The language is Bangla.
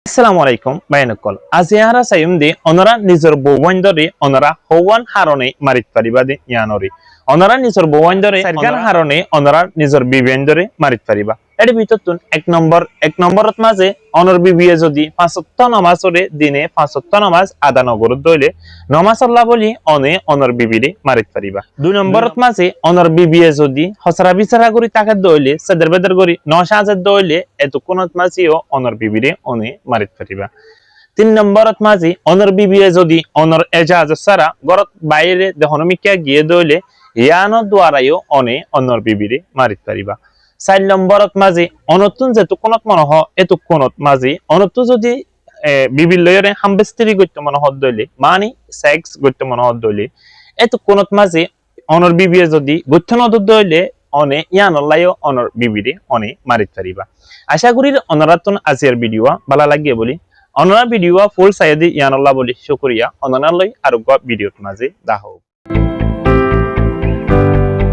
আসসালামু আলাইকুম বাইনকল আজিয়ারা সাইমদি অনরা নিজর বৌবন্দরে অনরা হওয়ান হারনে মারিত পারিবা দি ইয়ানরি অনরা নিজর বৌবন্দরে সারগান হারনে অনরা নিজর বিবেন্দরে মারিত পারিবা এর ভিতরতুন এক নম্বরত মাঝে অনর বিবিয়ে যদি ৫ ওয়াক্ত নামাজরে দিনে ৫ ওয়াক্ত নামাজ আদা নগরত দইলে নমাজ আল্লাহ বলি অনে অনর বিবিরে মারিত পারিবা ২ নম্বরত মাঝে অনর বিবিয়ে যদি হসরা বিচারা করি তাকে দইলে সদর বেদর করি নশাজত দইলে এত কোনত মাঝেও অনর বিবিরে অনে মারিত পারিবা ৩ নম্বরত মাঝে অনর বিবিয়ে যদি অনর এজাজত সারা গরত বাইরে দেহনমিকা গিয়ে দইলে ইয়ানো দ্বারাইও অনে অনর বিবিরে মারিত পারিবা ৪ নম্বরত মাঝে অনতুন যেতু কোনত মনে হ এতু কোনত মাঝে অনতু যদি বিবির লয়রে হামবেস্ত্রি গত্য মনে হদ দইলে মানে সেক্স গত্য মনে হদ দইলে এতু কোনত মাঝে অনর বিবিয়ে যদি গত্য নদ দইলে অনে ইয়ানল্লাইও অনর বিবিরে অনে মারিত পারিবা আশা করি অনরাতন আজিয়ার ভিডিও ভালো লাগিয়ে বলি অনরা ভিডিও ফুল সাইদি ইয়ানল্লাহ বলি শুকরিয়া অননালয় আরোগ্য ভিডিওর মাঝে দাহ